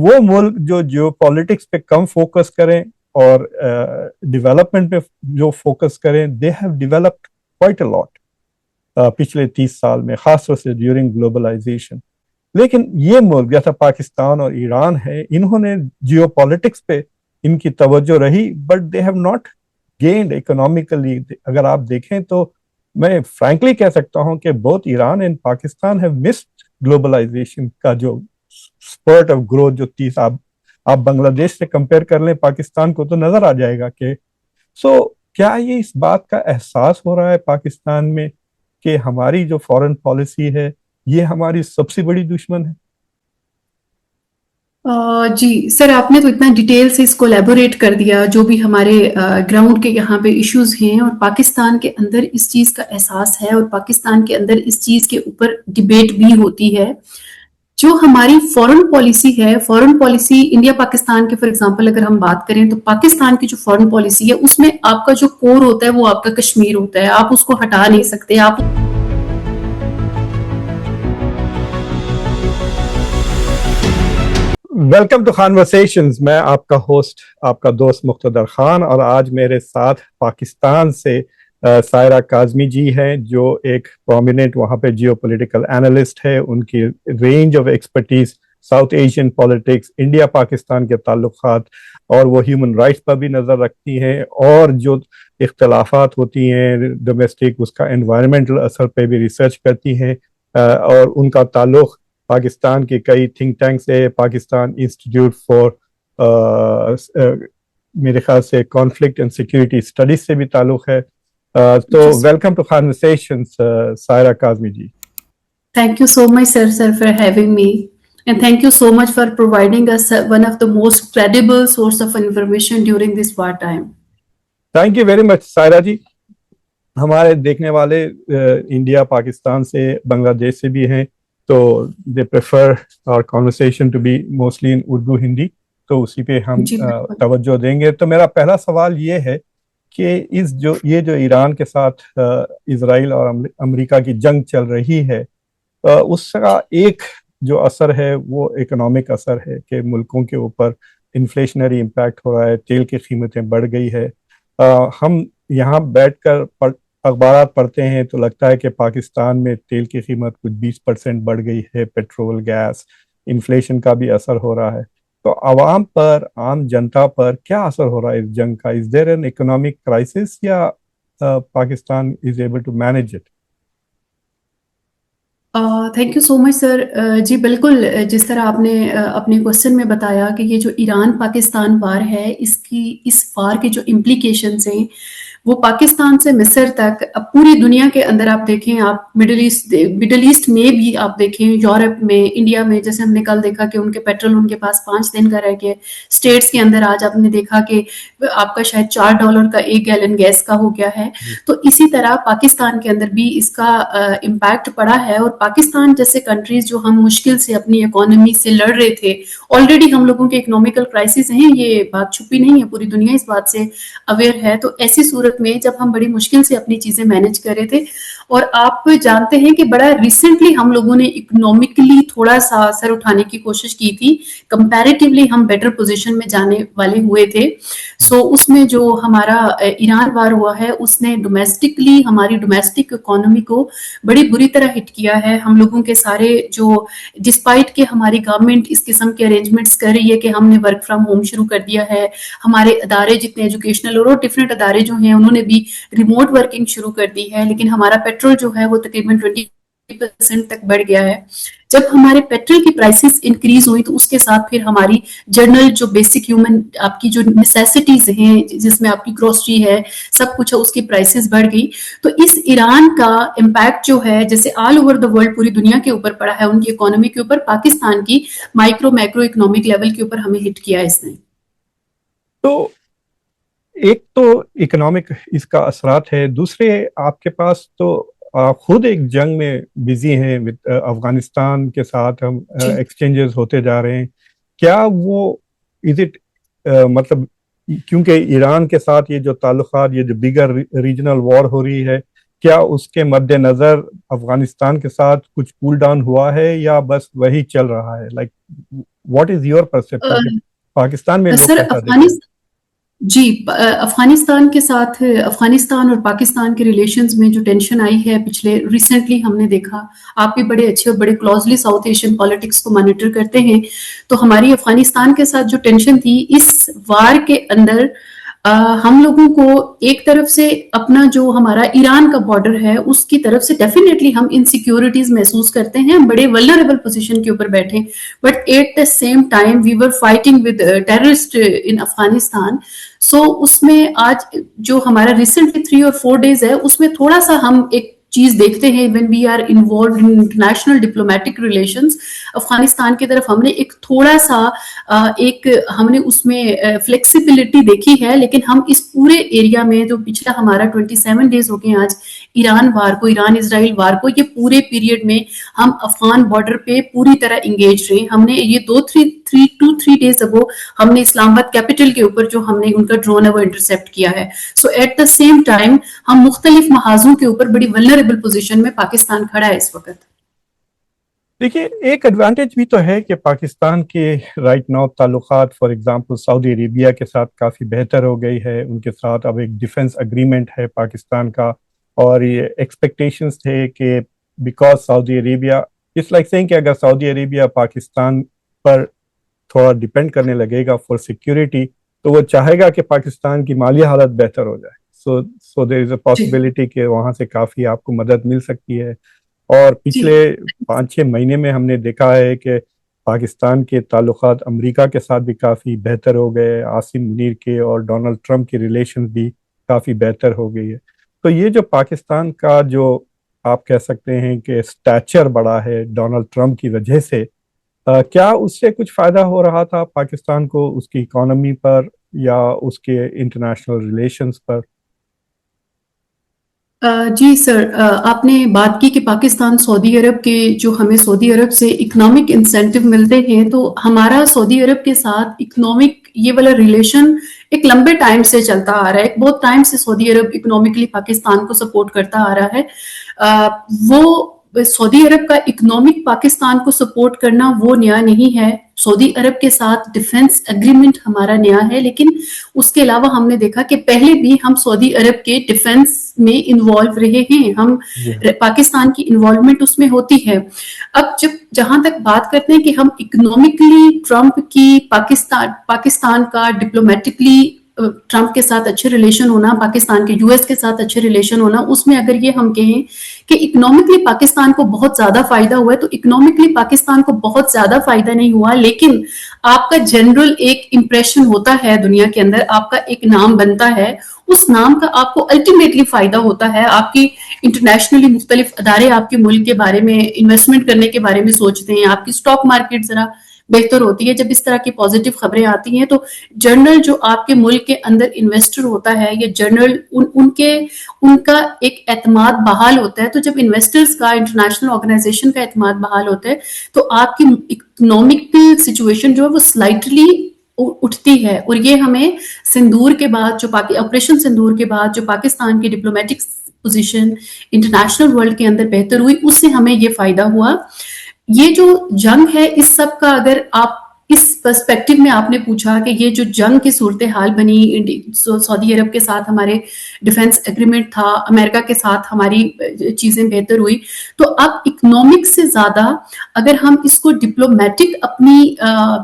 وہ ملک جو جیو پالیٹکس پہ کم فوکس کریں اور ڈیولپمنٹ پہ جو فوکس کریں، they have developed quite a lot پچھلے 30 سال میں، خاص طور سے ڈیورنگ گلوبلائزیشن. لیکن یہ ملک جیسا پاکستان اور ایران ہے، انہوں نے جیو پالیٹکس پہ ان کی توجہ رہی، but they have not gained economically. اگر آپ دیکھیں تو میں فرینکلی کہہ سکتا ہوں کہ both Iran and Pakistan have missed globalization کا جو اسپرٹ آف گروتھ جو 30 آپ بنگلہ دیش سے کمپیئر کر لیں پاکستان کو تو نظر آ جائے گا کہ کیا یہ اس بات کا احساس ہو رہا ہے پاکستان میں کہ ہماری جو فورن پالیسی ہے یہ ہماری سب سے بڑی دشمن ہے؟ جی سر، آپ نے تو اتنا ڈیٹیل سے اس کو ایلیبوریٹ کر دیا جو بھی ہمارے گراؤنڈ کے یہاں پہ ایشوز ہیں، اور پاکستان کے اندر اس چیز کا احساس ہے، اور پاکستان کے اندر اس چیز کے اوپر ڈیبیٹ بھی ہوتی ہے. جو ہماری فورن پالیسی ہے، فورن پالیسی انڈیا پاکستان کے فار ایگزامپل اگر ہم بات کریں تو پاکستان کی جو فورن پالیسی ہے اس میں آپ کا جو کور ہوتا ہے وہ آپ کا کشمیر ہوتا ہے، آپ اس کو ہٹا نہیں سکتے. آپ ویلکم ٹو خانورسیشنز. میں آپ کا ہوسٹ، آپ کا دوست مقتدر خان، اور آج میرے ساتھ پاکستان سے سائرہ کاظمی جی ہیں، جو ایک پرومیننٹ وہاں پہ جیو پولیٹیکل اینالسٹ ہے. ان کی range of expertise south Asian politics, India Pakistan کے تعلقات، اور وہ ہیومن رائٹس پر بھی نظر رکھتی ہیں، اور جو اختلافات ہوتی ہیں ڈومیسٹک اس کا انوائرمنٹل اثر پہ بھی ریسرچ کرتی ہیں. اور ان کا تعلق پاکستان کے کئی تھنک ٹینک سے، پاکستان انسٹیٹیوٹ فار میرے خیال سے کانفلکٹ اینڈ سیکورٹی اسٹڈیز سے بھی تعلق ہے. تو welcome to Khanversations Saira Kazmi ji. Thank you so much, sir, for having me. And thank you so much for providing us one of the most credible source of information during this war time. Thank you very much Saira ji. ہمارے دیکھنے والے India Pakistan سے، بنگلہ دیش سے بھی ہیں، تو they prefer اور کانورسیشن ٹو بی موسٹلی ان اردو ہندی، تو اسی پہ ہم توجہ دیں گے. تو میرا پہلا سوال یہ ہے کہ یہ جو ایران کے ساتھ اسرائیل اور امریکہ کی جنگ چل رہی ہے، اس کا ایک جو اثر ہے وہ اکنامک اثر ہے کہ ملکوں کے اوپر انفلیشنری امپیکٹ ہو رہا ہے، تیل کی قیمتیں بڑھ گئی ہے. ہم یہاں بیٹھ کر اخبارات پڑھتے ہیں تو لگتا ہے کہ پاکستان میں تیل کی قیمت کچھ 20% بڑھ گئی ہے، پیٹرول، گیس، انفلیشن کا بھی اثر ہو رہا ہے. تو عوام پر، عام جنتا پر کیا اثر ہو رہا ہے اس جنگ کا؟ Is there an economic crisis یا Pakistan is able to manage it? Thank you so much sir. جی بالکل، جس طرح آپ نے اپنے کوشچن میں بتایا کہ یہ جو ایران پاکستان وار ہے، اس وار کے جو امپلیکیشنز ہیں وہ پاکستان سے مصر تک، اب پوری دنیا کے اندر آپ دیکھیں، آپ مڈل ایسٹ میں بھی آپ دیکھیں، یورپ میں، انڈیا میں، جیسے ہم نے کل دیکھا کہ ان کے پیٹرول ان کے پاس 5 دن کا رہ گیا. اسٹیٹس کے اندر آج آپ نے دیکھا کہ آپ کا شاید $4 کا 1 گیلن گیس کا ہو گیا ہے. تو اسی طرح پاکستان کے اندر بھی اس کا امپیکٹ پڑا ہے. اور پاکستان جیسے کنٹریز جو ہم مشکل سے اپنی اکانومی سے لڑ رہے تھے، آلریڈی ہم لوگوں کے اکنامیکل کرائسس ہیں، یہ بات چھپی نہیں ہے، پوری دنیا اس بات سے اویئر ہے. تو ایسی صورت میں جب ہم بڑی مشکل سے اپنی چیزیں مینج کر رہے تھے، اور آپ جانتے ہیں کہ بڑا ریسنٹلی ہم لوگوں نے اکنامکلی تھوڑا سا سر اٹھانے کی کوشش کی تھی، کمپیریٹیولی ہم بیٹر پوزیشن میں جانے والے ہوئے تھے. اس میں جو ہمارا ایران وار ہوا ہے اس نے ڈومیسٹکلی ہماری ڈومیسٹک اکانومی کو بڑی بری طرح ہٹ کیا ہے. ہم لوگوں کے سارے جو، ڈسپائٹ کہ ہماری گورنمنٹ اس قسم کے ارینجمنٹس کر رہی ہے کہ ہم نے ورک فرام ہوم شروع کر دیا ہے، ہمارے ادارے جتنے ایجوکیشنل اور ڈفرینٹ ادارے جو ہیں انہوں نے بھی ریموٹ ورکنگ شروع کر دی ہے، لیکن ہمارا پیٹرول جو ہے وہ تقریباً 20% تک بڑھ گیا ہے. جب ہمارے پیٹرول کی پرائسز انکریز ہوئی تو اس کے ساتھ پھر ہماری جنرل جو بیسک ہیومن آپ کی جو نیسیسٹیز ہیں، جس میں آپ کی گروسری ہے، سب کچھ ہے، اس کی پرائسز بڑھ گئی. تو اس ایران کا امپیکٹ جو ہے جیسے آل اوور دا ورلڈ پوری دنیا کے اوپر پڑا ہے، ان کی اکانومی کے اوپر، پاکستان کی میکرو اکنامک لیول کے اوپر ہمیں ہٹ کیا اس نے. تو ایک تو اکنامک اس کا اثرات ہے، دوسرے آپ کے پاس تو خود ایک جنگ میں بزی ہیں، افغانستان کے ساتھ ہم ایکسچینجز ہوتے جا رہے ہیں. کیا وہ مطلب کیونکہ ایران کے ساتھ یہ جو تعلقات، یہ جو بگر ریجنل وار ہو رہی ہے، کیا اس کے مد نظر افغانستان کے ساتھ کچھ کول ڈاؤن ہوا ہے یا بس وہی چل رہا ہے؟ Like what is your perception Pakistan میں لوگ سر کیسا دیکھتے ہیں؟ جی افغانستان کے ساتھ افغانستان اور پاکستان کے ریلیشنز میں جو ٹینشن آئی ہے پچھلے ریسنٹلی ہم نے دیکھا، آپ بھی بڑے اچھے اور بڑے کلوزلی ساؤتھ ایشین پالیٹکس کو مانیٹر کرتے ہیں، تو ہماری افغانستان کے ساتھ جو ٹینشن تھی اس وار کے اندر ہم لوگوں کو ایک طرف سے اپنا جو ہمارا ایران کا بارڈر ہے اس کی طرف سے ڈیفینیٹلی ہم انسیکیورٹیز محسوس کرتے ہیں، بڑے ولنریبل پوزیشن کے اوپر بیٹھے، but at the same time we were fighting with terrorist in Afghanistan. So اس میں آج جو ہمارا ریسنٹلی 3 اور 4 days ہے اس میں تھوڑا سا ہم ایک چیز دیکھتے ہیں when we are involved in international diplomatic relations, Afghanistan کی طرف ہم نے ایک تھوڑا سا ہم نے اس میں فلیکسیبلٹی دیکھی ہے، لیکن ہم اس پورے ایریا میں جو پچھلا ہمارا 27 days ہو گئے آج ایران اسرائیل وار کو، یہ پورے پیریڈ میں ہم افغان بارڈر پہ پوری طرح انگیج رہے. ہم نے یہ 2-3 days اگو ہم نے اسلام آباد کیپٹل کے اوپر جو ہم نے ان کا ڈرون ہے وہ انٹرسپٹ کیا ہے. So at the same time ہم مختلف محاذوں کے اوپر بڑی ولنریبل پوزیشن میں پاکستان کھڑا ہے اس وقت. دیکھیے ایک ایڈوانٹیج بھی تو ہے کہ پاکستان کے رائٹ ناؤ تعلقات فار ایگزامپل سعودی عربیہ کے ساتھ کافی بہتر ہو گئی ہے. ان کے ساتھ اب ایک ڈیفنس اگریمنٹ ہے پاکستان کا، اور یہ ایکسپیکٹیشنز تھے کہ because Saudi Arabia it's like saying کہ اگر سعودی عربیہ پاکستان پر تھوڑا ڈیپینڈ کرنے لگے گا فار سیکیورٹی تو وہ چاہے گا کہ پاکستان کی مالی حالت بہتر ہو جائے. سو دیر از اے پاسبلٹی کہ وہاں سے کافی آپ کو مدد مل سکتی ہے. اور پچھلے 5-6 مہینے میں ہم نے دیکھا ہے کہ پاکستان کے تعلقات امریکہ کے ساتھ بھی کافی بہتر ہو گئے، عاصم منیر کے اور ڈونلڈ ٹرمپ کی ریلیشن بھی کافی بہتر ہو گئی ہے. تو یہ جو پاکستان کا جو آپ کہہ سکتے ہیں کہ اسٹیچر بڑا ہے ڈونلڈ ٹرمپ کی وجہ سے، کیا اس سے کچھ فائدہ ہو رہا تھا پاکستان کو اس کی اکانومی پر یا اس کے انٹرنیشنل ریلیشنز پر؟ جی سر، آپ نے بات کی کہ پاکستان سعودی عرب کے جو ہمیں سعودی عرب سے اکنامک انسینٹیو ملتے ہیں، تو ہمارا سعودی عرب کے ساتھ اکنامک یہ والا ریلیشن ایک لمبے ٹائم سے چلتا آ رہا ہے. ایک بہت ٹائم سے سعودی عرب اکنامکلی پاکستان کو سپورٹ کرتا آ رہا ہے. وہ سعودی عرب کا اکنامک پاکستان کو سپورٹ کرنا وہ نیا نہیں ہے. سعودی عرب کے ساتھ ڈیفنس اگریمنٹ ہمارا نیا ہے، لیکن اس کے علاوہ ہم نے دیکھا کہ پہلے بھی ہم سعودی عرب کے ڈیفنس میں انوالو رہے ہیں. ہم پاکستان کی انوالومنٹ اس میں ہوتی ہے. اب جہاں تک بات کرتے ہیں کہ ہم اکنامکلی ٹرمپ کی پاکستان کا ڈپلومیٹکلی ٹرمپ کے ساتھ اچھے ریلیشن ہونا، پاکستان کے US کے ساتھ اچھے ریلیشن ہونا، اس میں اگر یہ ہم کہیں کہ اکنامکلی پاکستان کو بہت زیادہ فائدہ ہوا ہے، تو اکنامکلی پاکستان کو بہت زیادہ فائدہ نہیں ہوا، لیکن آپ کا جنرل ایک امپریشن ہوتا ہے دنیا کے اندر، آپ کا ایک نام بنتا ہے، اس نام کا آپ کو الٹیمیٹلی فائدہ ہوتا ہے. آپ کی انٹرنیشنلی مختلف ادارے آپ کے ملک کے بارے میں انویسٹمنٹ کرنے کے بارے میں سوچتے ہیں، آپ کی اسٹاک مارکیٹ ذرا بہتر ہوتی ہے جب اس طرح کی پازیٹیو خبریں آتی ہیں. تو جنرل جو آپ کے ملک کے اندر انویسٹر ہوتا ہے یا جنرل ان کا ایک اعتماد بحال ہوتا ہے. تو جب انویسٹرز کا انٹرنیشنل آرگنائزیشن کا اعتماد بحال ہوتا ہے تو آپ کی اکنامکل سچویشن جو ہے وہ سلائٹلی اٹھتی ہے. اور یہ ہمیں سندور کے بعد جو آپریشن سندور کے بعد جو پاکستان کی ڈپلومیٹک پوزیشن انٹرنیشنل ورلڈ کے اندر بہتر ہوئی، اس سے ہمیں یہ فائدہ ہوا. یہ جو جنگ ہے اس سب کا اگر آپ اس پرسپیکٹو میں آپ نے پوچھا کہ یہ جو جنگ کی صورتحال بنی، سعودی عرب کے ساتھ ہمارے ڈیفنس ایگریمنٹ تھا، امریکہ کے ساتھ ہماری چیزیں بہتر ہوئی، تو اب اکنامک سے زیادہ اگر ہم اس کو ڈپلومیٹک اپنی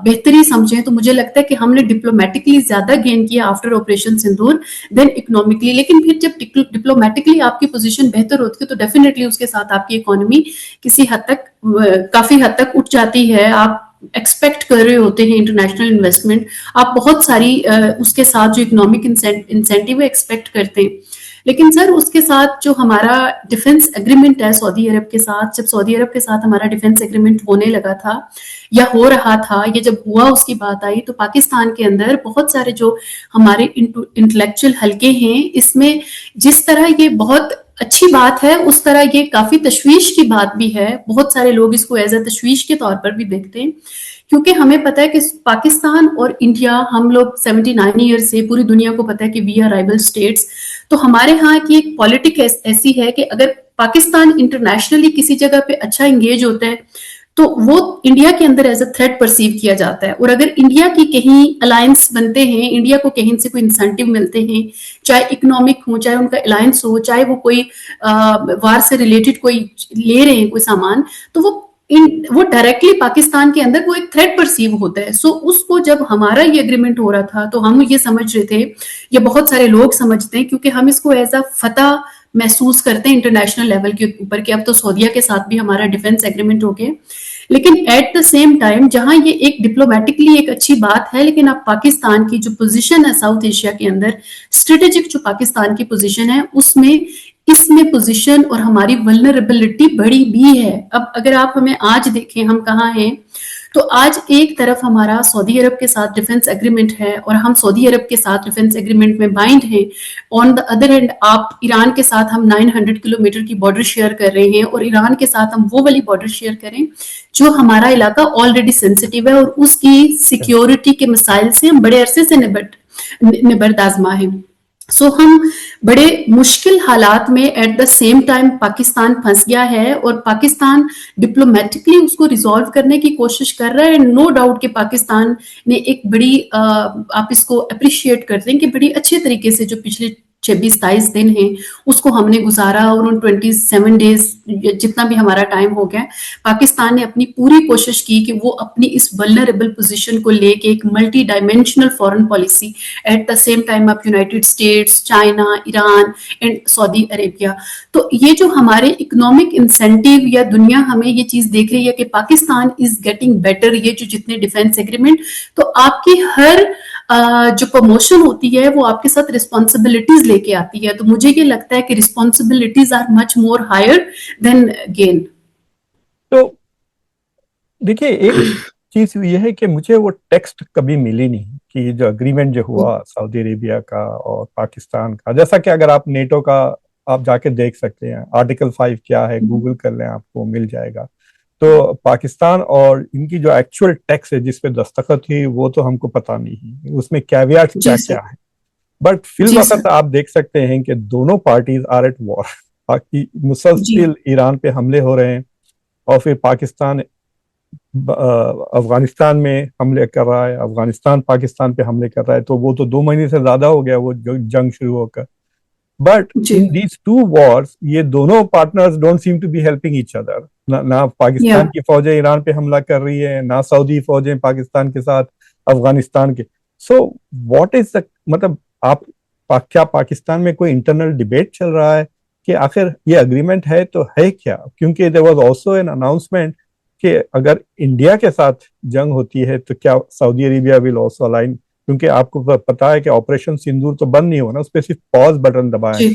بہتری سمجھیں تو مجھے لگتا ہے کہ ہم نے ڈپلومیٹکلی زیادہ گین کیا آفٹر آپریشن سندور دین اکنامکلی. لیکن پھر جب ڈپلومیٹکلی آپ کی پوزیشن بہتر ہوتی ہے تو ڈیفینیٹلی اس کے ساتھ آپ کی اکانومی کسی حد تک کافی حد تک اٹھ جاتی ہے. آپ ایکسپیکٹ کر رہے ہوتے ہیں انٹرنیشنل انویسٹمنٹ، آپ بہت ساری اس کے ساتھ جو اکنامک انسینٹیو ایکسپیکٹ کرتے ہیں. لیکن سر اس کے ساتھ جو ہمارا ڈیفنس ایگریمنٹ ہے سعودی عرب کے ساتھ، جب سعودی عرب کے ساتھ ہمارا ڈیفنس ایگریمنٹ ہونے لگا تھا یا ہو رہا تھا، یہ جب ہوا اس کی بات آئی تو پاکستان کے اندر بہت سارے جو ہمارے انٹلیکچوئل حلقے ہیں، اس میں جس طرح یہ بہت اچھی بات ہے اس طرح یہ کافی تشویش کی بات بھی ہے. بہت سارے لوگ اس کو ایز اے تشویش کے طور پر بھی دیکھتے ہیں کیونکہ ہمیں پتہ ہے کہ پاکستان اور انڈیا ہم لوگ 79 ایئر سے پوری دنیا کو پتہ ہے کہ وی آر رائول اسٹیٹس. تو ہمارے ہاں کی ایک پالیٹک ایسی ہے کہ اگر پاکستان انٹرنیشنلی کسی جگہ پہ اچھا انگیج ہوتا ہے تو وہ انڈیا کے اندر ایز اے تھریٹ پرسیو کیا جاتا ہے. اور اگر انڈیا کی کہیں الائنس بنتے ہیں, انڈیا کو کہیں سے کوئی انسینٹیو ملتے ہیں, چاہے اکنامک ہو, چاہے ان کا الائنس ہو, چاہے وہ کوئی وار سے ریلیٹڈ کوئی لے رہے ہیں کوئی سامان, تو وہ ڈائریکٹلی پاکستان کے اندر وہ ایک تھریٹ پرسیو ہوتا ہے. سو اس کو جب ہمارا یہ اگریمنٹ ہو رہا تھا تو ہم یہ سمجھ رہے تھے, یا بہت سارے لوگ سمجھتے ہیں, کیونکہ ہم اس کو ایز اے فتح محسوس کرتے ہیں انٹرنیشنل لیول کے اوپر, کہ اب تو سعودیہ کے ساتھ بھی ہمارا ڈیفنس ایگریمنٹ ہو گیا. لیکن ایٹ دا سیم ٹائم جہاں یہ ایک ڈپلومیٹکلی ایک اچھی بات ہے, لیکن اب پاکستان کی جو پوزیشن ہے ساؤتھ ایشیا کے اندر, اسٹریٹجک جو پاکستان کی پوزیشن ہے, اس میں پوزیشن اور ہماری ولنریبلٹی بڑی بھی ہے. اب اگر آپ ہمیں آج دیکھیں ہم کہاں ہیں, تو آج ایک طرف ہمارا سعودی عرب کے ساتھ ڈیفنس ایگریمنٹ ہے اور ہم سعودی عرب کے ساتھ ڈیفنس ایگریمنٹ میں بائنڈ ہیں. آن دا ادر ہینڈ آپ ایران کے ساتھ ہم 900 کلومیٹر کی بارڈر شیئر کر رہے ہیں, اور ایران کے ساتھ ہم وہ والی بارڈر شیئر کریں جو ہمارا علاقہ آلریڈی سینسٹیو ہے, اور اس کی سیکیورٹی کے مسائل سے ہم بڑے عرصے سے نبرد آزما ہیں. سو ہم بڑے مشکل حالات میں at the same time Pakistan پھنس گیا ہے, اور پاکستان ڈپلومیٹکلی اس کو ریزالو کرنے کی کوشش کر رہا ہے. نو ڈاؤٹ کہ پاکستان نے ایک بڑی آپ اس کو اپریشیٹ کرتے ہیں کہ بڑی اچھے طریقے سے جو پچھلے 26-27 دن ہیں اس کو ہم نے گزارا, اور ان 27 ڈیز جتنا بھی ہمارا ٹائم ہو گیا, پاکستان نے اپنی پوری کوشش کی کہ وہ اپنی اس ولنریبل پوزیشن کو لے کے ایک multi dimensional foreign policy, at the same time آپ United States, China, Iran and Saudi Arabia. تو یہ جو ہمارے اکنامک انسینٹیو یا دنیا ہمیں یہ چیز دیکھ رہی ہے کہ پاکستان از گیٹنگ بیٹر, یہ جو جتنے ڈیفنس ایگریمنٹ, تو آپ کی ہر جو پروموشن ہوتی ہے وہ آپ کے ساتھ رسپانسبلٹیز لے کے آتی ہے. تو مجھے یہ لگتا ہے کہ responsibilities are much more higher than gain. تو دیکھیے ایک چیز یہ ہے کہ مجھے وہ ٹیکسٹ کبھی ملی نہیں کہ جو اگریمنٹ جو ہوا سعودی عربیہ کا اور پاکستان کا, جیسا کہ اگر آپ نیٹو کا آپ جا کے دیکھ سکتے ہیں, آرٹیکل 5 کیا ہے, گوگل کر لیں آپ کو مل جائے گا. تو پاکستان اور ان کی جو ایکچوئل ٹیکس ہے جس پہ دستخط تھی وہ تو ہم کو پتہ نہیں اس میں کیویات کیا کیا ہے, بٹ فی الوقت آپ دیکھ سکتے ہیں کہ دونوں پارٹیز آر ایٹ وار. مسلسل ایران پہ حملے ہو رہے ہیں, اور پھر پاکستان افغانستان میں حملے کر رہا ہے, افغانستان پاکستان پہ حملے کر رہا ہے. تو وہ تو 2 مہینے سے زیادہ ہو گیا وہ جنگ شروع ہو کر. بٹ ان دیز 2 wars یہ دونوں partners don't seem to be helping each other. نہ پاکستان کی فوجیں ایران پہ حملہ کر رہی ہیں, نہ سعودی فوجیں پاکستان کے ساتھ افغانستان کے. سو واٹ از دا مطلب کیا پاکستان میں کوئی انٹرنل ڈیبیٹ چل رہا ہے کہ آخر یہ اگریمنٹ ہے تو ہے کیا؟ کیونکہ there was also an announcement کہ اگر انڈیا کے ساتھ جنگ ہوتی ہے تو کیا سعودی عربیہ will also align, کیونکہ آپ کو پتا ہے کہ آپریشن سندور تو بند نہیں ہونا, اس پہ صرف پاز button دبائیں.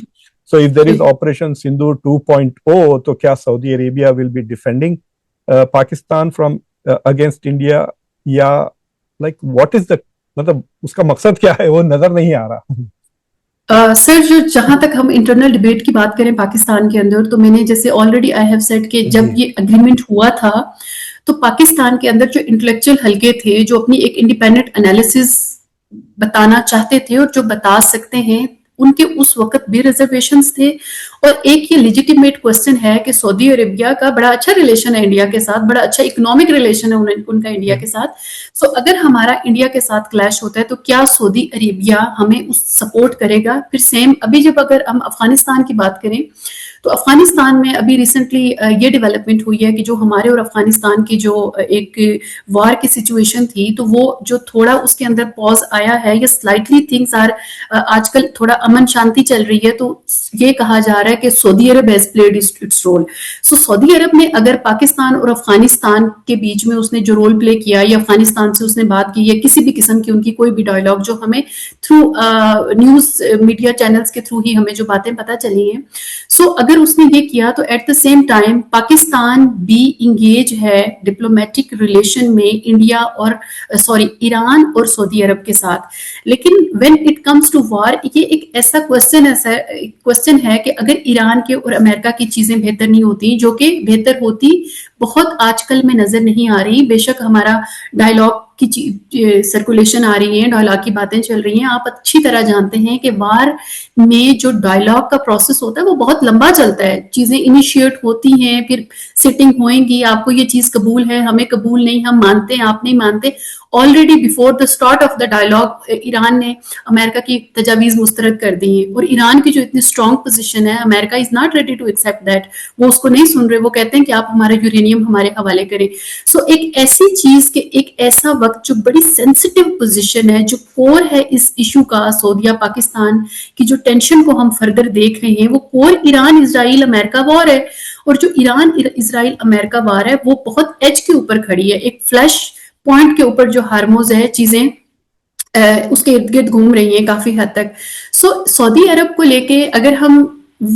So if there is Operation Sindoor 2.0 تو کیا سعودی Arabia will be defending Pakistan from against India, یا like what is the مطلب اس کا مقصد کیا ہے وہ نظر نہیں آ رہا. سر جہاں تک ہم انٹرنل ڈیبیٹ کی بات کریں پاکستان کے اندر, تو میں نے جیسے آلریڈی آئی ہیو سیڈ کہ جب یہ اگریمنٹ ہوا تھا تو پاکستان کے اندر جو انٹلیکچوئل حلقے تھے جو اپنی ایک انڈیپینڈنٹ انالیسز بتانا چاہتے تھے اور جو بتا سکتے ہیں, ان کے اس وقت بھی ریزرویشنز تھے. اور ایک یہ لیجیٹیمیٹ کوسچن ہے کہ سعودی عربیہ کا بڑا اچھا ریلیشن ہے انڈیا کے ساتھ, بڑا اچھا اکنامک ریلیشن ہے ان کا انڈیا کے ساتھ. سو اگر ہمارا انڈیا کے ساتھ کلیش ہوتا ہے تو کیا سعودی عربیہ ہمیں اس سپورٹ کرے گا؟ پھر سیم ابھی جب اگر ہم افغانستان کی بات کریں تو افغانستان میں ابھی ریسنٹلی یہ ڈیولپمنٹ ہوئی ہے کہ جو ہمارے اور افغانستان کی جو ایک وار کی سچویشن تھی, تو وہ جو تھوڑا اس کے اندر پاز آیا ہے, یا سلائٹلی تھنگس آر آج کل تھوڑا امن شانتی چل رہی ہے, تو یہ کہا جا رہا ہے کہ سعودی عرب ہیز پلیڈ اٹس رول. سو سعودی عرب نے اگر پاکستان اور افغانستان کے بیچ میں اس نے جو رول پلے کیا, یا افغانستان سے اس نے بات کی, یا کسی بھی قسم کی ان کی کوئی بھی ڈائلاگ جو ہمیں تھرو نیوز میڈیا چینلز کے تھرو ہی ہمیں جو باتیں پتہ چلی ہیں, سو اگر اگر اس نے یہ کیا تو at the same time Pakistan بھی انگیج ہے ڈپلومیٹک ریلیشن میں انڈیا اور ایران اور سعودی عرب کے ساتھ. لیکن when it comes to war یہ ایک ایسا کوشچن ہے کہ اگر ایران کے اور امریکہ کی چیزیں بہتر نہیں ہوتی, جو کہ بہتر ہوتی بہت آج کل میں نظر نہیں آ رہی. بے شک ہمارا ڈائلاگ کی سرکولیشن آ رہی ہیں, ڈائلاگ کی باتیں چل رہی ہیں. آپ اچھی طرح جانتے ہیں کہ وار میں جو ڈائلاگ کا پروسیس ہوتا ہے وہ بہت لمبا چلتا ہے. چیزیں انیشیٹ ہوتی ہیں, پھر سٹنگ ہوئیں گی, آپ کو یہ چیز قبول ہے, ہمیں قبول نہیں, ہم مانتے ہیں, آپ نہیں مانتے. Already before the start of the dialogue Iran نے امریکہ کی تجاویز مسترد کر دی ہیں, اور ایران کی جو اتنی اسٹرانگ پوزیشن ہے, امریکہ is not ready to accept that. وہ اس کو نہیں سن رہے, وہ کہتے ہیں کہ آپ ہمارا یورینیم ہمارے حوالے کریں. سو ایک ایسی چیز کہ ایک ایسا وقت جو بڑی سینسٹیو پوزیشن ہے, جو کور ہے اس ایشو کا, سعودیہ پاکستان کی جو ٹینشن کو ہم فردر دیکھ رہے ہیں, وہ کور ایران اسرائیل امریکہ وار ہے. اور جو ایران اسرائیل امریکہ وار ہے وہ بہت ایج کے اوپر کھڑی ہے, ایک فلیش پوائنٹ کے اوپر جو ہارموز ہے, چیزیں اس کے ارد گرد گھوم رہی ہیں کافی حد تک. سو سعودی عرب کو لے کے اگر ہم,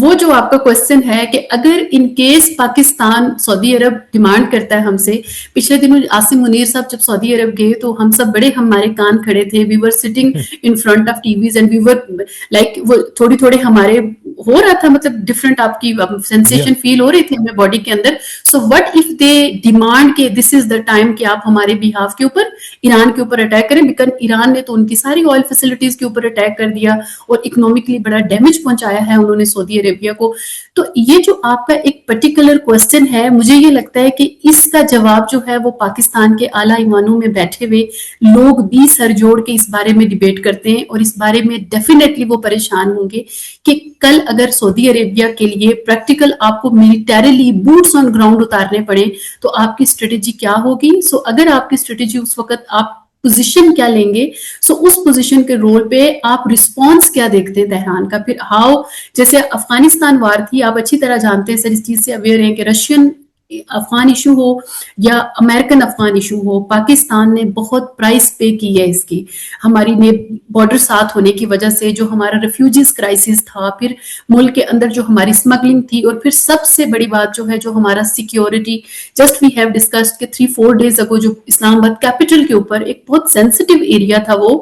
وہ جو آپ کا کوشچن ہے کہ اگر in case Pakistan Saudi Arab demand کرتا ہے ہم سے, پچھلے دنوں عاصم منیر صاحب جب سعودی عرب گئے تو ہم سب بڑے, ہمارے کان کھڑے تھے, we were sitting in front of TVs and we were like, وہ تھوڑی تھوڑے ہمارے ہو رہا تھا, مطلب ڈفرنٹ آپ کی سینسیشن فیل ہو رہی تھی ہمیں باڈی کے اندر. So what if they demand کہ دس از دا ٹائم کہ آپ ہمارے بیہاف کے اوپر ایران کے اوپر اٹیک کریں, بیکاز ایران نے تو ان کی ساری آئل فیسلٹیز کے اوپر اٹیک کر دیا اور اکنامکلی بڑا ڈیمیج پہنچایا ہے انہوں نے سعودی عربیہ کو. تو یہ جو آپ کا ایک پرٹیکولر کوشچن ہے, مجھے یہ لگتا ہے کہ اس کا جواب جو ہے وہ پاکستان کے اعلیٰ ایوانوں میں بیٹھے ہوئے لوگ بھی سر جوڑ کے اس بارے میں ڈیبیٹ کرتے ہیں, اور اس بارے میں ڈیفینیٹلی وہ پریشان ہوں گے کہ کل اگر سعودی عربیہ کے لیے پریکٹیکل آپ کو ملیٹریلی بوٹس آن گراؤنڈ اتارنے پڑیں تو آپ کی اسٹریٹجی کیا ہوگی. سو اگر آپ کی اسٹریٹجی اس وقت آپ پوزیشن کیا لیں گے, سو اس پوزیشن کے رول پہ آپ رسپانس کیا دیکھتے ہیں تہران کا. پھر ہاؤ, جیسے افغانستان وار تھی, آپ اچھی طرح جانتے ہیں سر, اس چیز سے اویئر ہیں کہ رشین افغان ایشو ہو یا امریکن افغان ایشو ہو, پاکستان نے بہت پرائس پے کی ہے اس کی. ہماری بارڈر ساتھ ہونے کی وجہ سے جو ہمارا ریفیوجیز کرائسس تھا, پھر ملک کے اندر جو ہماری اسمگلنگ تھی, اور پھر سب سے بڑی بات جو ہے جو ہمارا security, just we have discussed کہ 3-4 days اگو جو اسلام آباد کیپٹل کے اوپر ایک بہت سینسٹیو ایریا تھا, وہ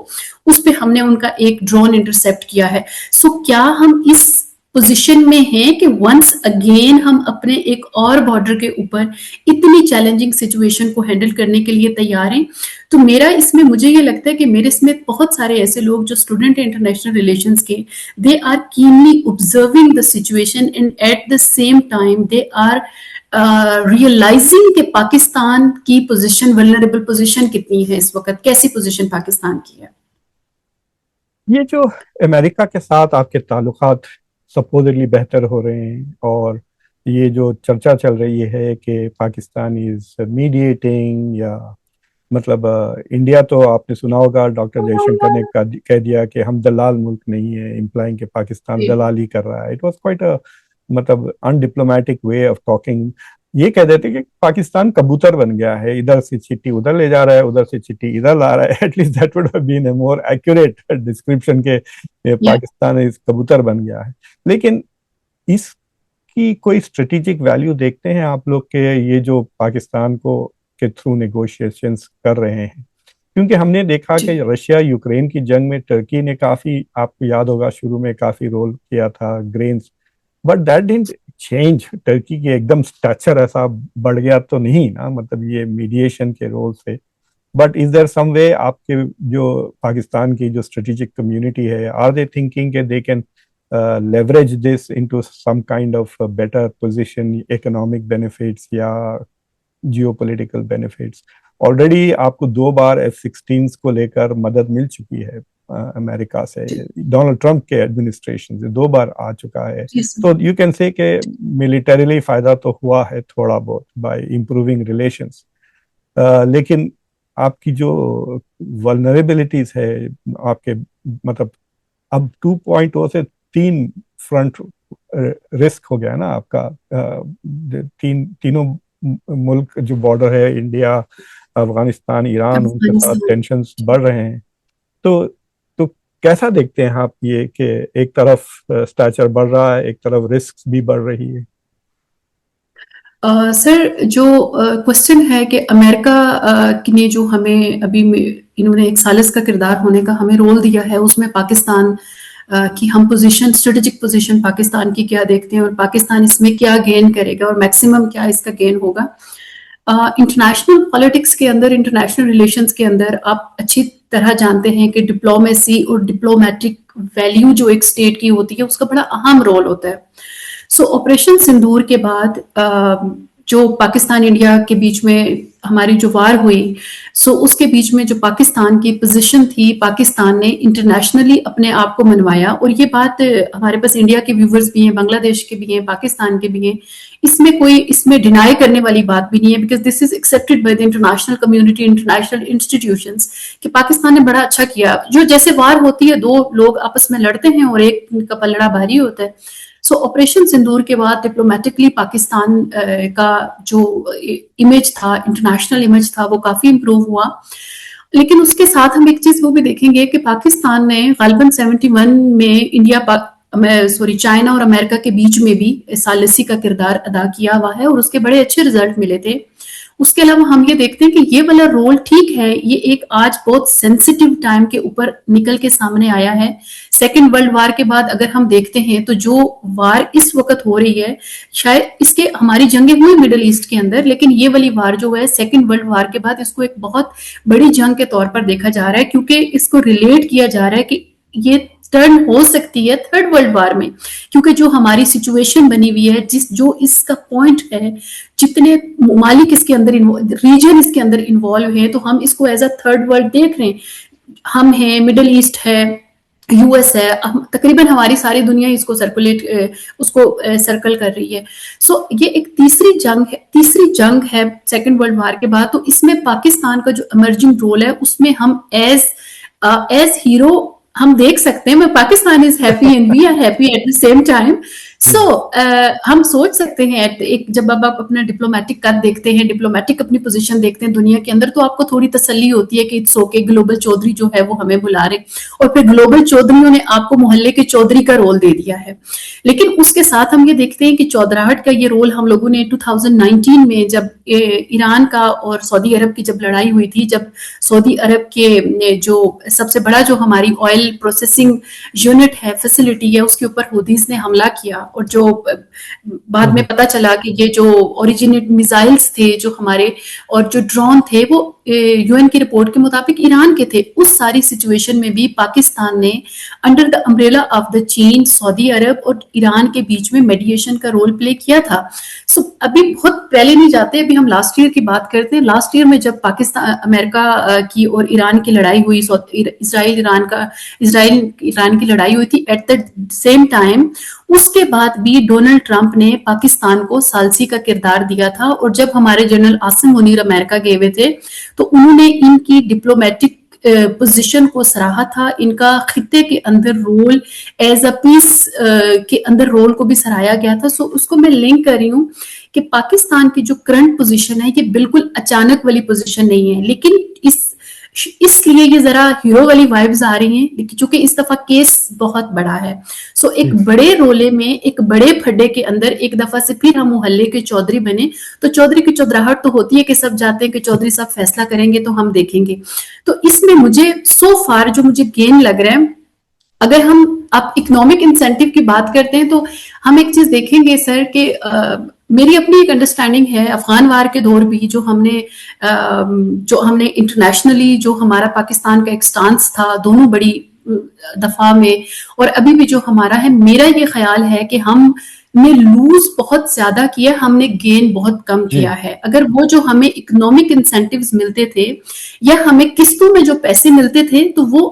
اس پہ ہم نے ان کا ایک ڈرون انٹرسیپٹ کیا ہے. سو کیا ہم اس پوزیشن میں ہیں کہ ونس اگین ہم اپنے ایک اور بارڈر کے اوپر اتنی چیلنجنگ سچویشن کو ہینڈل کرنے کے لیے تیار ہیں. تو میرا اس میں, مجھے یہ لگتا ہے کہ میرے سمیت بہت سارے ایسے لوگ جو اسٹوڈنٹ ہیں انٹرنیشنل ریلیشنز کے, they are keenly observing the situation and at the same time they are realizing کہ پاکستان کی پوزیشن, ولنریبل پوزیشن کتنی ہے اس وقت, کیسی پوزیشن پاکستان کی ہے. یہ جو امریکہ کے ساتھ آپ کے تعلقات سپوزلی بہتر ہو رہے ہیں, اور یہ جو چرچا چل رہی ہے کہ پاکستان از میڈیٹنگ, یا مطلب انڈیا تو آپ نے سنا ہوگا ڈاکٹر جے شنکر نے کہہ دیا کہ ہم دلال ملک نہیں ہے, امپلائنگ کہ پاکستان دلالی کر رہا ہے. اٹ واز کوائٹ مطلب ان ڈپلومیٹک وے آف ٹاکنگ. یہ کہہ دیتے کہ پاکستان کبوتر بن گیا ہے, ادھر سے چٹی ادھر لے جا رہا ہے, ادھر سے چٹی ادھر لا رہا ہے. At least that would have been a more accurate description کہ پاکستان اس کبوتر بن گیا ہے. لیکن اس کی کوئی اسٹریٹجک ویلیو دیکھتے ہیں آپ لوگ کہ یہ جو پاکستان کو کے تھرو نیگوشیشنز کر رہے ہیں, کیونکہ ہم نے دیکھا کہ رشیا یوکرین کی جنگ میں ٹرکی نے کافی, آپ کو یاد ہوگا شروع میں کافی رول کیا تھا گرینز, but that didn't change. Turkey کی ایک دم اسٹیچر ایسا بڑھ گیا تو نہیں نا, مطلب یہ میڈیشن کے رول سے. بٹ از دیر سم وے آپ کے جو پاکستان کی جو اسٹریٹجک کمیونٹی ہے, آر دے تھنکنگ کہ they can leverage this into some kind of better position, economic benefits یا geopolitical benefits. Already آپ کو 2 بار F-16 کو لے کر مدد مل چکی ہے امریکہ سے, ڈونلڈ ٹرمپ کے ایڈمنسٹریشن سے 2 بار آ چکا ہے. تو یو کین سے کہ ملیٹریلی فائدہ تو ہوا ہے تھوڑا بہت بائی امپروونگ ریلیشنس, لیکن آپ کی جو ولنریبلٹیز ہے آپ کے, مطلب اب 2.0 سے 3 فرنٹ رسک ہو گیا نا آپ کا. تینوں ملک جو بارڈر ہے, انڈیا, افغانستان, ایران, ان کے ساتھ ٹینشنز بڑھ رہے ہیں. تو کیسا دیکھتے ہیں آپ یہ کہ ایک طرف اسٹیچر بڑھ رہا ہے، ایک طرف رسک بھی بڑھ رہی ہے؟ سر جو کوشچن ہے کہ امریکہ نے جو ہمیں ابھی انہوں نے ایک ثالث کا کردار ہونے کا ہمیں رول دیا ہے، اس میں پاکستان کی ہم پوزیشن، اسٹریٹجک پوزیشن پاکستان کی کیا دیکھتے ہیں، اور پاکستان اس میں کیا گین کرے گا اور میکسیمم کیا اس کا گین ہوگا. انٹرنیشنل پالیٹکس کے اندر، انٹرنیشنل ریلیشنز کے اندر آپ اچھی طرح جانتے ہیں کہ ڈپلومیسی اور ڈپلومیٹک ویلیو جو ایک اسٹیٹ کی ہوتی ہے اس کا بڑا اہم رول ہوتا ہے. سو آپریشن سندور کے بعد جو پاکستان انڈیا کے بیچ میں ہماری جو وار ہوئی، سو اس کے بیچ میں جو پاکستان کی پوزیشن تھی، پاکستان نے انٹرنیشنلی اپنے آپ کو منوایا. اور یہ بات ہمارے پاس انڈیا کے ویورز بھی ہیں، بنگلہ دیش کے بھی ہیں، پاکستان کے بھی ہیں، اس میں ڈینائی کرنے والی بات بھی نہیں ہے، because this is accepted by the international community, international institutions, کہ پاکستان نے بڑا اچھا کیا. جو جیسے وار ہوتی ہے، دو لوگ آپس میں لڑتے ہیں اور ایک کا پلڑا بھاری ہوتا ہے. سو آپریشن سندور کے بعد ڈپلومیٹکلی پاکستان کا جو امیج تھا، انٹرنیشنل امیج تھا، وہ کافی امپروو ہوا. لیکن اس کے ساتھ ہم ایک چیز وہ بھی دیکھیں گے کہ پاکستان نے غالباً 71 میں چائنا اور امریکہ کے بیچ میں بھی ثالثی کا کردار ادا کیا ہوا ہے، اور اس کے بڑے اچھے رزلٹ ملے تھے. اس کے علاوہ ہم یہ دیکھتے ہیں کہ یہ والا رول ٹھیک ہے، یہ ایک آج بہت سینسیٹیو ٹائم کے اوپر نکل کے سامنے آیا ہے. سیکنڈ ورلڈ وار کے بعد اگر ہم دیکھتے ہیں تو جو وار اس وقت ہو رہی ہے، شاید اس کے ہماری جنگیں ہوئی مڈل ایسٹ کے اندر، لیکن یہ والی وار جو ہے سیکنڈ ورلڈ وار کے بعد اس کو ایک بہت بڑی جنگ کے طور پر دیکھا جا رہا ہے، کیونکہ اس کو ریلیٹ کیا جا رہا ہے کہ یہ ٹرن ہو سکتی ہے تھرڈ ورلڈ وار میں، کیونکہ جو ہماری سچویشن بنی ہوئی ہے، جو اس کا پوائنٹ ہے، جتنے ممالک اس کے اندر ریجن اس کے اندر انوالو ہیں، تو ہم اس کو ایز اے تھرڈ ورلڈ دیکھ رہے ہیں. ہم ہیں، مڈل ایسٹ ہے، یو ایس ہے، تقریباً ہماری ساری دنیا اس کو سرکل کر رہی ہے. سو یہ ایک تیسری جنگ ہے سیکنڈ ورلڈ وار کے بعد. تو اس میں پاکستان کا جو ایمرجنگ رول ہے، اس میں ہم ایز ہیرو ہم دیکھ سکتے ہیں. Pakistan is happy and we are happy at the same time. سو ہم سوچ سکتے ہیں جب آپ اپنا ڈپلومیٹک قد دیکھتے ہیں، ڈپلومیٹک اپنی پوزیشن دیکھتے ہیں دنیا کے اندر، تو آپ کو تھوڑی تسلی ہوتی ہے کہ اٹس اوکے، گلوبل چودھری جو ہے وہ ہمیں بلا رہے. اور پھر گلوبل چودھریوں نے آپ کو محلے کے چودھری کا رول دے دیا ہے. لیکن اس کے ساتھ ہم یہ دیکھتے ہیں کہ چودھراہٹ کا یہ رول ہم لوگوں نے 2019 میں جب ایران کا اور سعودی عرب کی جب لڑائی ہوئی تھی، جب سعودی عرب کے جو سب سے بڑا جو ہماری آئل پروسیسنگ یونٹ ہے، فیسلٹی ہے، اس کے اوپر حوثیز نے حملہ کیا، اور جو بعد میں پتا چلا کہ یہ جو اوریجنیٹ میزائلز تھے جو ہمارے اور جو ڈرون تھے وہ یو این کی رپورٹ کے مطابق ایران کے تھے. اس ساری سچویشن میں بھی پاکستان نے under the umbrella of the چین سعودی عرب اور ایران کے بیچ میں میڈیشن کا رول پلے کیا تھا. سو ابھی بہت پہلے نہیں جاتے، ابھی ہم لاسٹ ایئر کی بات کرتے ہیں. لاسٹ ایئر میں جب پاکستان امریکہ کی اور ایران کی لڑائی ہوئی، اسرائیل ایران کی لڑائی ہوئی تھی، ایٹ دا سیم ٹائم اس کے بعد بھی ڈونلڈ ٹرمپ نے پاکستان کو ثالثی کا کردار دیا تھا. اور جب ہمارے جنرل عاصم منیر امریکہ گئے ہوئے تھے تو انہوں نے ان کی ڈپلومیٹک پوزیشن کو سراہا تھا، ان کا خطے کے اندر رول ایز اے پیس کے اندر رول کو بھی سراہا گیا تھا. سو اس کو میں لنک کر رہی ہوں کہ پاکستان کی جو کرنٹ پوزیشن ہے یہ بالکل اچانک والی پوزیشن نہیں ہے، لیکن اس لیے یہ ذرا ہیرو والی وائبز آ رہی ہیں چونکہ اس دفعہ کیس بہت بڑا ہے. سو ایک بڑے رولے میں، ایک بڑے پھڈے کے اندر ایک دفعہ سے پھر ہم محلے کے چودھری بنے. تو چودھری کی چودھراہٹ تو ہوتی ہے کہ سب جاتے ہیں کہ چودھری صاحب فیصلہ کریں گے تو ہم دیکھیں گے. تو اس میں مجھے سو فار جو مجھے گین لگ رہا ہے، اگر ہم آپ اکنامک انسینٹیو کی بات کرتے ہیں تو ہم ایک چیز دیکھیں گے سر کہ میری اپنی ایک انڈرسٹینڈنگ ہے افغان وار کے دور بھی جو ہم نے انٹرنیشنلی جو ہمارا پاکستان کا ایک سٹانس تھا دونوں بڑی دفعہ میں، اور ابھی بھی جو ہمارا ہے، میرا یہ خیال ہے کہ ہم نے لوز بہت زیادہ کیا، ہم نے گین بہت کم کیا ہے. اگر وہ جو ہمیں اکنامک انسینٹیوز ملتے تھے یا ہمیں قسطوں میں جو پیسے ملتے تھے تو وہ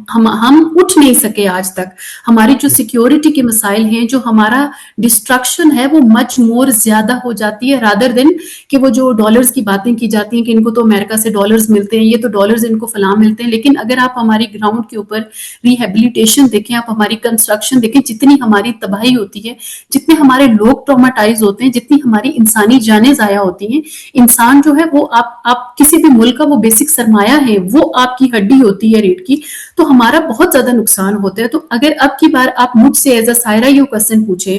ہم اٹھ نہیں سکے آج تک. ہماری جو سیکیورٹی کے مسائل ہیں، جو ہمارا ڈسٹرکشن ہے، وہ مچ مور زیادہ ہو جاتی ہے رادر دین کہ وہ جو ڈالرز کی باتیں کی جاتی ہیں کہ ان کو تو امریکہ سے ڈالرز ملتے ہیں، یہ تو ڈالرز ان کو فلاں ملتے ہیں. لیکن اگر آپ ہماری گراؤنڈ کے اوپر ریہیبلیٹیشن دیکھیں، آپ ہماری کنسٹرکشن دیکھیں، جتنی ہماری تباہی ہوتی ہے، جتنے ہمارے لوگ ٹراماٹائز ہوتے ہیں، جتنی ہماری انسانی جانیں ضائع ہوتی ہیں. انسان جو ہے وہ آپ کسی بھی ملک کا وہ بیسک سرمایہ ہے، وہ آپ کی ہڈی ہوتی ہے ریڑھ کی. تو ہمارا بہت زیادہ نقصان ہوتا ہے. تو اگر اب کی بار آپ مجھ سے ایز اے سائرہ یہ کوشچن پوچھیں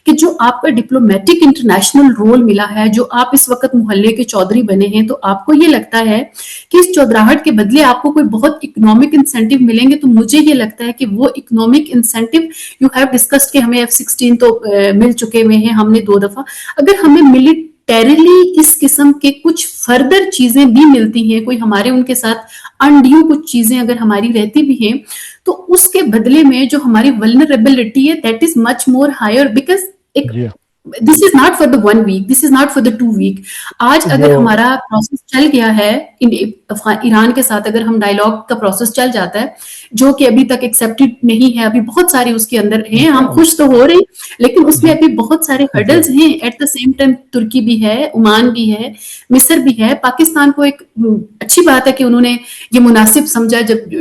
کہ جو آپ کا ڈپلومیٹک انٹرنیشنل رول ملا ہے, جو آپ اس وقت محلے کے چودھری بنے ہیں, تو آپ کو یہ لگتا ہے کہ اس چودراہٹ کے بدلے آپ کو کوئی بہت اکنامک انسینٹیو ملیں گے, تو مجھے یہ لگتا ہے کہ وہ economic incentive you have discussed کہ ہمیں F-16 تو مل چکے ہوئے ہیں, ہم نے 2 دفعہ, اگر ہمیں ملٹریلی اس قسم کے کچھ فردر چیزیں بھی ملتی ہیں, کوئی ہمارے ان کے ساتھ انڈیو کچھ چیزیں اگر ہماری رہتی بھی ہیں, تو اس کے بدلے میں جو ہماری ولنریبلٹی ہے that is much more higher, because ایک جی this is not for the 1 week, this is not for the 2 week. آج اگر جو ہمارا پروسیس چل گیا ہے ایران کے ساتھ, اگر ہم ڈائیلاگ کا پروسیس چل جاتا ہے جو کہ ابھی تک ایکسیپٹڈ نہیں ہے, ابھی بہت سارے اس کے اندر ہیں, ہم خوش تو ہو رہے ہیں لیکن اس میں جی ابھی بہت سارے جی ہرڈلز ہیں. ایٹ دا سیم ٹائم ترکی بھی ہے, عمان بھی ہے, مصر بھی ہے. پاکستان کو ایک اچھی بات ہے کہ انہوں نے یہ مناسب سمجھا جب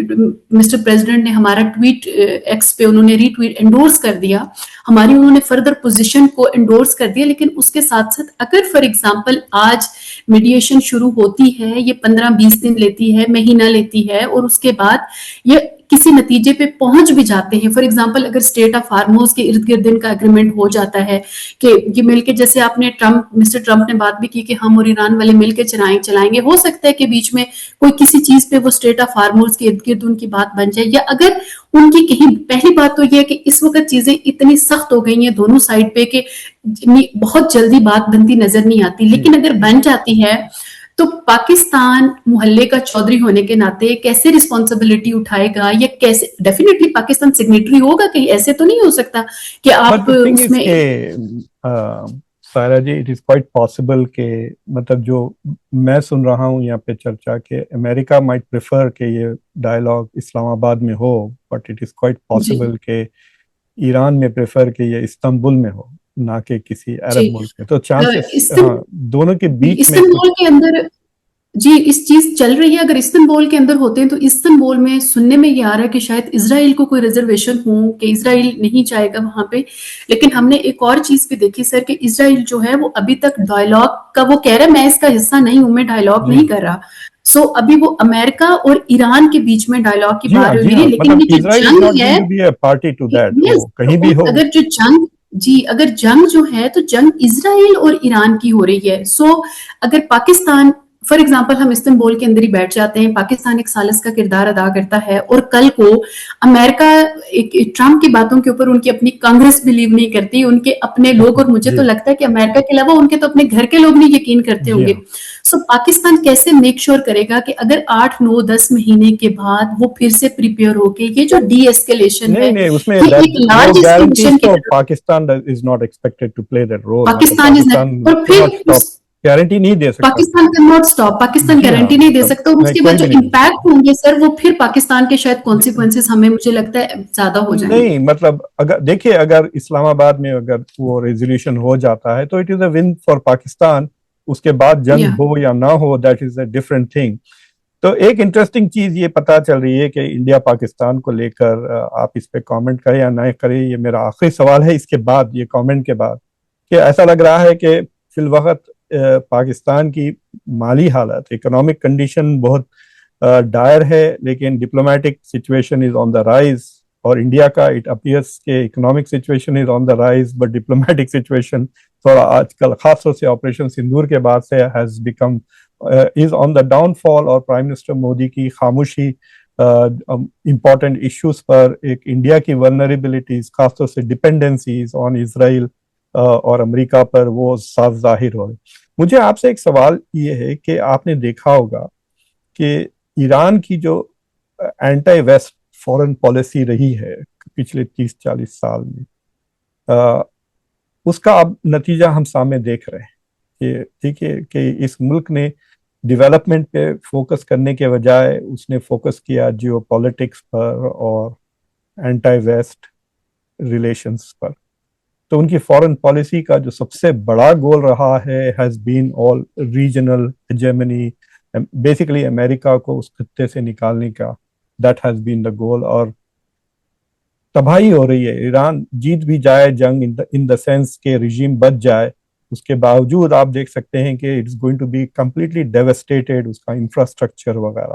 مسٹر پریزیڈنٹ نے ہمارا ٹویٹ ایکس پہ انہوں نے ری ٹویٹ انڈورس کر دیا, ہماری انہوں نے فردر پوزیشن کو انڈورس کر دیا. لیکن اس کے ساتھ ساتھ اگر فار ایگزامپل آج میڈیشن شروع ہوتی ہے, یہ 15-20 دن لیتی ہے, مہینہ لیتی ہے, اور اس کے بعد یہ کسی نتیجے پہ پہنچ بھی جاتے ہیں, فار ایگزامپل اگر اسٹیٹ آف ہارموز کے ارد گرد ان کا اگریمنٹ ہو جاتا ہے کہ یہ مل کے, جیسے آپ نے مسٹر ٹرمپ نے بات بھی کی کہ ہم اور ایران والے مل کے چلائیں گے, ہو سکتا ہے کہ بیچ میں کوئی کسی چیز پہ وہ اسٹیٹ آف ہارموز کے ارد گرد ان کی بات بن جائے, یا اگر ان کی کہیں, پہلی بات تو یہ ہے کہ اس وقت چیزیں اتنی سخت ہو گئی ہیں دونوں سائڈ پہ کہ بہت جلدی بات بنتی نظر نہیں آتی, لیکن اگر بن جاتی ہے تو پاکستان محلے کا چودھری ہونے کے ناطے کیسے رسپانسبلٹی اٹھائے گا, یا کیسے, ڈیفینیٹلی پاکستان سگنیٹری ہوگا, کہیں ایسے تو نہیں ہو سکتا کہ آپ اس میں. سائرہ جی, اٹ از کوائٹ پاسبل کہ مطلب جو میں سن رہا ہوں یہاں پہ چرچا کہ امریکہ مائٹ پریفر کہ یہ ڈائیلاگ اسلام آباد میں ہو, but it is quite possible کہ ایران میں پریفر کہ یہ استنبول میں ہو, نہ کہ کسی عرب ملک میں. تو چانسز دونوں کے بیچ میں استنبول کے اندر جی اس چیز چل رہی ہے. اگر استنبول کے اندر ہوتے ہیں تو استنبول میں سننے میں یہ آ رہا ہے کہ شاید اسرائیل کو کوئی ریزرویشن ہو, کہ اسرائیل نہیں چاہے گا وہاں پہ. لیکن ہم نے ایک اور چیز بھی دیکھی سر کہ اسرائیل جو ہے وہ ابھی تک ڈائیلاگ کا وہ کہہ رہا ہے میں اس کا حصہ نہیں ہوں, میں ڈائیلاگ نہیں کر رہا. سو ابھی وہ امریکہ اور ایران کے بیچ میں ڈائیلاگ کی بات ہو رہی ہے, لیکن یہ جو جنگ ہے, اگر جو جنگ اگر جنگ جو ہے تو جنگ اسرائیل اور ایران کی ہو رہی ہے. سو اگر پاکستان فار ایگزامپل ہم استنبول کے اندر ہی بیٹھ جاتے ہیں, پاکستان ایک ثالث کا کردار ادا کرتا ہے, اور کل کو امریکہ ٹرمپ کی باتوں کے اوپر ان کی اپنی کانگریس بلیو نہیں کرتی, ان کے اپنے لوگ, اور مجھے تو لگتا ہے کہ امریکہ کے علاوہ ان کے تو اپنے گھر کے لوگ نہیں یقین کرتے ہوں گے. سو پاکستان کیسے میک شور کرے گا کہ اگر 8-9-10 مہینے کے بعد وہ پھر سے پریپیئر ہو کے یہ جو ڈی ایسکیلیشن ہے, Pakistan is not expected to play that role. اور پھر گارنٹی نہیں دے سکتا, پاکستان کا ناٹ سٹاپ, پاکستان گارنٹی نہیں دے سکتا, اور اس کے بعد جو امپیکٹ ہوں گے سر وہ پھر پاکستان کے شاید کانسیکوینسز ہمیں مجھے لگتا ہے زیادہ ہو جائیں گے. نہیں مطلب اگر دیکھیے, اگر اسلام آباد میں اگر وہ ریزولوشن ہو جاتا ہے تو it is a win for Pakistan. اس کے بعد جنگ ہو یا نہ ہو that is a different thing. تو ایک انٹرسٹنگ چیز یہ پتا چل رہی ہے کہ انڈیا پاکستان کو لے کر آپ اس پہ کامنٹ کریں یا نہ کریں, یہ میرا آخری سوال ہے اس کے بعد, یہ کامنٹ کے بعد, کہ ایسا لگ رہا ہے کہ فی الوقت پاکستان کی مالی حالت, اکنامک کنڈیشن بہت ڈائر ہے, لیکن diplomatic situation is on the rise. اور انڈیا کا اٹ اپیئرس کہ economic situation is on the rise, but diplomatic situation تھوڑا آج کل خاص طور سے آپریشن سندور کے بعد سے has become is on the down fall. اور پرائم منسٹر مودی کی خاموشی امپورٹنٹ ایشوز پر, ایک انڈیا کی ولنریبلٹیز خاص طور سے ڈپینڈنسیز آن اسرائیل اور امریکہ پر, وہ صاف ظاہر ہو. مجھے آپ سے ایک سوال یہ ہے کہ آپ نے دیکھا ہوگا کہ ایران کی جو اینٹی ویسٹ فورن پالیسی رہی ہے پچھلے 30-40 سال میں, اس کا اب نتیجہ ہم سامنے دیکھ رہے ہیں کہ ٹھیک ہے کہ اس ملک نے ڈیولپمنٹ پہ فوکس کرنے کے بجائے اس نے فوکس کیا جیو پالیٹکس پر اور اینٹی ویسٹ ریلیشنز پر. تو ان کی فورن پالیسی کا جو سب سے بڑا گول رہا ہے has been all regional hegemony, basically امریکہ کو اس خطے سے نکالنے کا, دیٹ ہیز بین دا گول. اور تباہی ہو رہی ہے, ایران جیت بھی جائے جنگ ان دا سینس کہ رجیم بچ جائے, اس کے باوجود آپ دیکھ سکتے ہیں کہ it is going to be completely devastated, اس کا انفراسٹرکچر وغیرہ.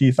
30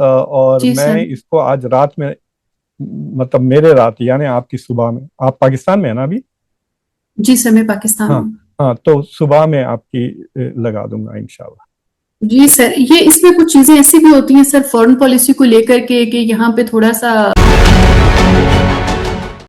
اور جی سر. میں اس کو آج رات میں مطلب میرے رات یعنی آپ کی صبح میں, آپ پاکستان میں ہیں نا ابھی؟ جی سر میں پاکستان ہاں ہوں. ہاں, تو صبح میں آپ کی لگا دوں گا انشاءاللہ. جی سر, یہ اس میں کچھ چیزیں ایسی بھی ہوتی ہیں سر فورن پالیسی کو لے کر کے کہ یہاں پہ تھوڑا سا